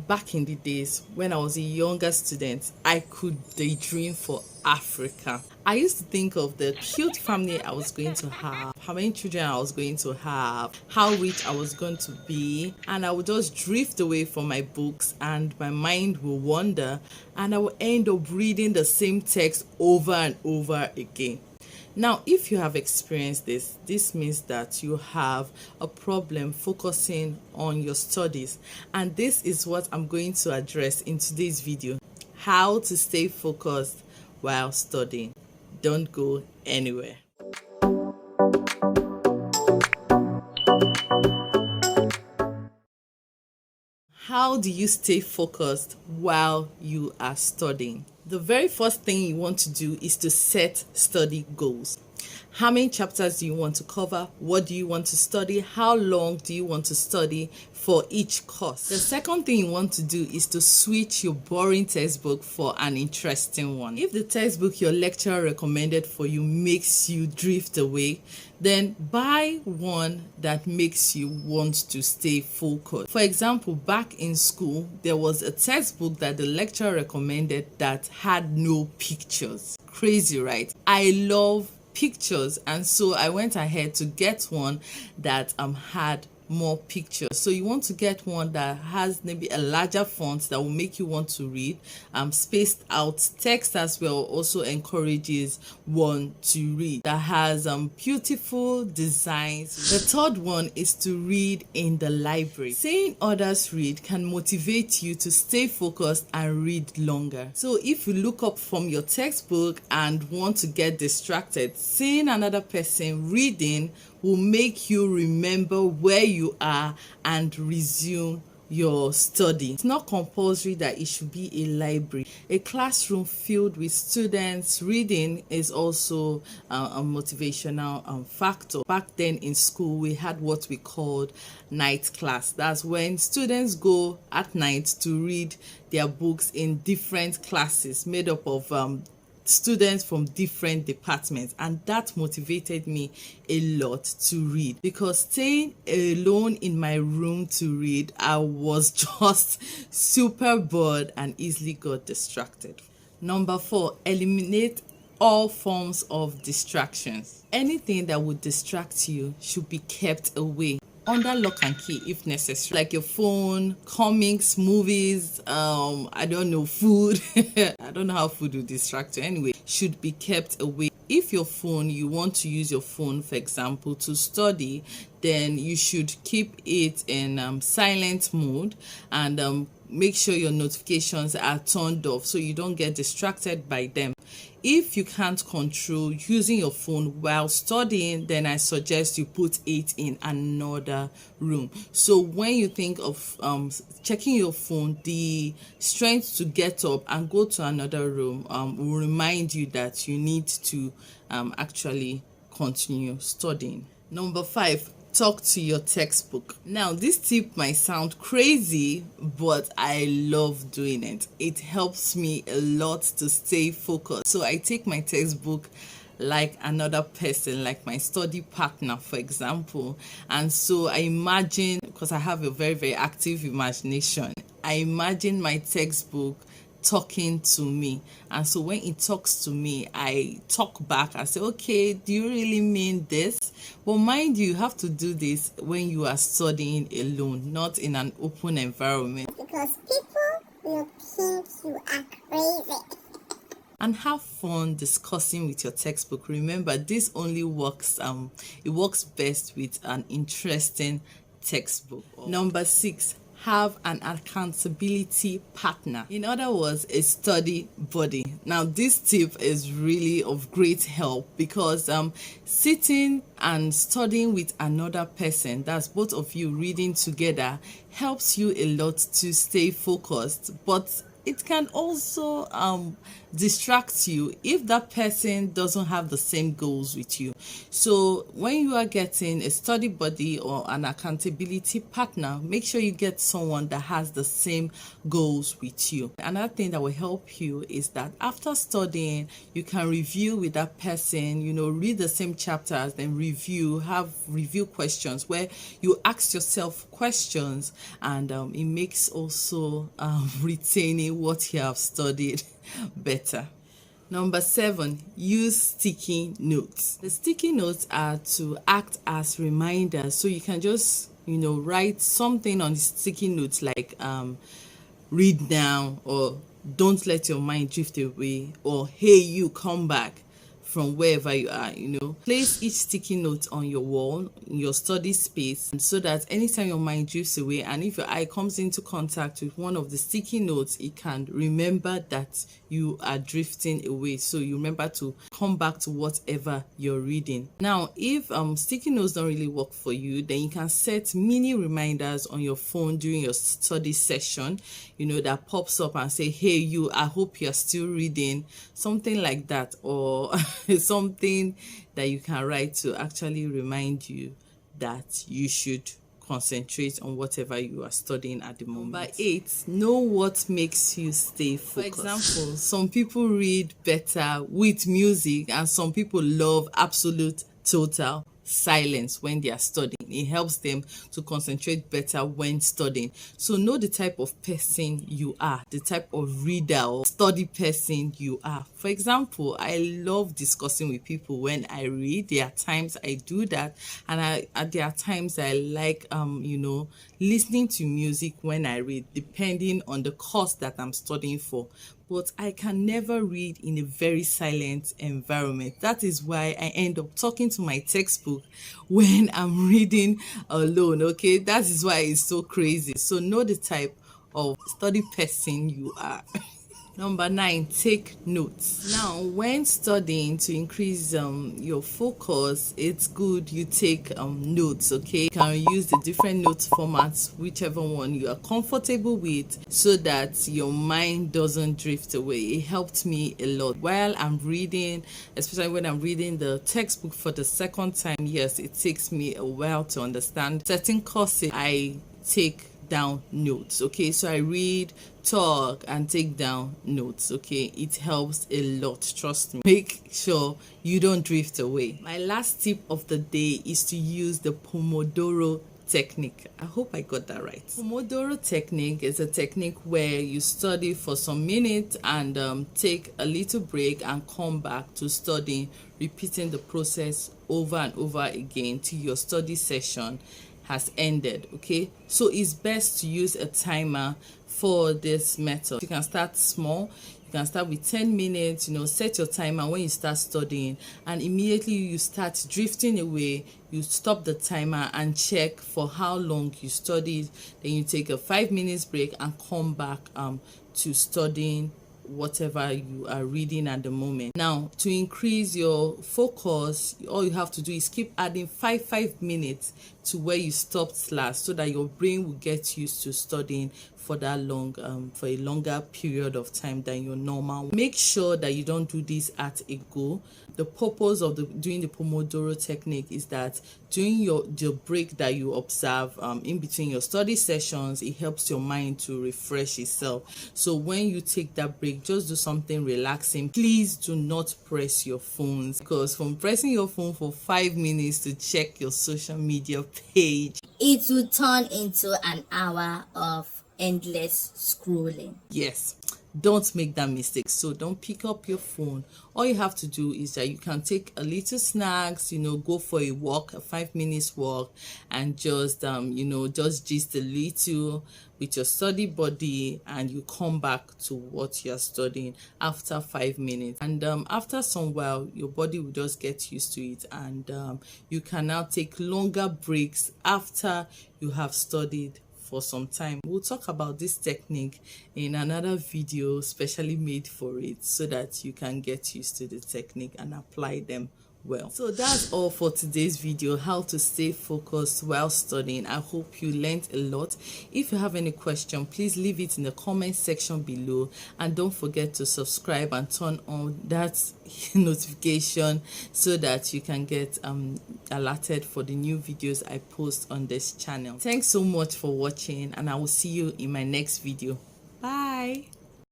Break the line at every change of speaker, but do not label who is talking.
Back in the days when I was a younger student, I could daydream for Africa. I used to think of the cute family I was going to have, how many children I was going to have, how rich I was going to be, and I would just drift away from my books and my mind will wander, and I will end up reading the same text over and over again. Now, if you have experienced this means that you have a problem focusing on your studies. And this is what I'm going to address in today's video. How to stay focused while studying. Don't go anywhere. How do you stay focused while you are studying? The very first thing you want to do is to set study goals. How many chapters do you want to cover? What do you want to study? How long do you want to study for each course? The second thing you want to do is to switch your boring textbook for an interesting one. If the textbook your lecturer recommended for you makes you drift away, then buy one that makes you want to stay focused. For example, back in school, there was a textbook that the lecturer recommended that had no pictures. Crazy, right? I love pictures, and so I went ahead to get one that had more pictures. So you want to get one that has maybe a larger font that will make you want to read, spaced out text as well, also encourages one to read, that has beautiful designs. The third one is to read in the library. Seeing others read can motivate you to stay focused and read longer. So if you look up from your textbook and want to get distracted, seeing another person reading will make you remember where you are and resume your study. It's not compulsory that it should be a library. A classroom filled with students reading is also a motivational factor. Back then in school, we had what we called night class. That's when students go at night to read their books in different classes made up of students from different departments, and that motivated me a lot to read, because staying alone in my room to read, I was just super bored and easily got distracted. Number 4, eliminate all forms of distractions. Anything that would distract you should be kept away under lock and key if necessary, like your phone, comics, movies, I don't know, food. I don't know how food will distract you. Anyway, should be kept away. If your phone, you want to use your phone, for example, to study, then you should keep it in silent mode, and make sure your notifications are turned off so you don't get distracted by them. If you can't control using your phone while studying, then I suggest you put it in another room. So when you think of checking your phone, the strength to get up and go to another room will remind you that you need to actually continue studying. Number 5, talk to your textbook. Now, this tip might sound crazy, but I love doing it. It helps me a lot to stay focused. So I take my textbook like another person, like my study partner, for example. And so I imagine, because I have a very, very active imagination, I imagine my textbook talking to me, and so when it talks to me, I talk back. I say, okay, do you really mean this? But mind you, you have to do this when you are studying alone, not in an open environment,
because people will think you are crazy.
And have fun discussing with your textbook. Remember, this only works it works best with an interesting textbook. Number 6, have an accountability partner. In other words, a study buddy. Now, this tip is really of great help, because sitting and studying with another person, that's both of you reading together, helps you a lot to stay focused, but it can also distract you if that person doesn't have the same goals with you. So when you are getting a study buddy or an accountability partner, make sure you get someone that has the same goals with you. Another thing that will help you is that after studying, you can review with that person, read the same chapters, then have review questions where you ask yourself questions questions, and it makes also retaining what you have studied better. Number 7, use sticky notes. The sticky notes are to act as reminders, so you can just write something on the sticky notes like read now, or don't let your mind drift away, or hey, you come back from wherever you are. Place each sticky note on your wall in your study space, so that anytime your mind drifts away and if your eye comes into contact with one of the sticky notes, it can remember that you are drifting away, so you remember to come back to whatever you're reading. Now, if sticky notes don't really work for you, then you can set mini reminders on your phone during your study session, that pops up and say, hey, you, I hope you're still reading, something like that, or something that you can write to actually remind you that you should concentrate on whatever you are studying at the moment. Number 8, know what makes you stay focused. For example, some people read better with music, and some people love absolute total silence when they are studying. It helps them to concentrate better when studying. So know the type of person you are, the type of reader or study person you are. For example, I love discussing with people when I read. There are times I do that, and there are times I like listening to music when I read, depending on the course that I'm studying for. But I can never read in a very silent environment. That is why I end up talking to my textbook when I'm reading alone, okay? That is why it's so crazy. So know the type of study person you are. Number 9, take notes. Now, when studying to increase your focus, it's good you take notes, okay? You can use the different notes formats, whichever one you are comfortable with, so that your mind doesn't drift away. It helped me a lot while I'm reading, especially when I'm reading the textbook for the second time. Yes, it takes me a while to understand certain courses. I take down notes, okay? So I read, talk, and take down notes, okay? It helps a lot, trust me. Make sure you don't drift away. My last tip of the day is to use the Pomodoro Technique. I hope I got that right. Pomodoro Technique is a technique where you study for some minutes and take a little break and come back to studying, repeating the process over and over again till your study session has ended, okay? So it's best to use a timer for this method. You can start small. You can start with 10 minutes, set your timer when you start studying, and immediately you start drifting away, you stop the timer and check for how long you studied. Then you take a 5 minutes break and come back to studying whatever you are reading at the moment. Now, to increase your focus, all you have to do is keep adding 5 minutes to where you stopped last, so that your brain will get used to studying for that long, for a longer period of time than your normal. Make sure that you don't do this at a go. The purpose of doing the Pomodoro technique is that during your break that you observe in between your study sessions, it helps your mind to refresh itself. So when you take that break, just do something relaxing. Please do not press your phones, because from pressing your phone for 5 minutes to check your social media page,
it will turn into an hour of endless scrolling.
Yes, don't make that mistake. So don't pick up your phone. All you have to do is that you can take a little snacks, go for a walk, a 5 minutes walk, and just just gist a little with your study body, and you come back to what you're studying after 5 minutes. And after some while, your body will just get used to it, and you can now take longer breaks after you have studied for some time. We'll talk about this technique in another video specially made for it, so that you can get used to the technique and apply them well. So that's all for today's video, how to stay focused while studying. I hope you learned a lot. If you have any question, please leave it in the comment section below, and don't forget to subscribe and turn on that notification so that you can get alerted for the new videos I post on this channel. Thanks so much for watching, and I will see you in my next video.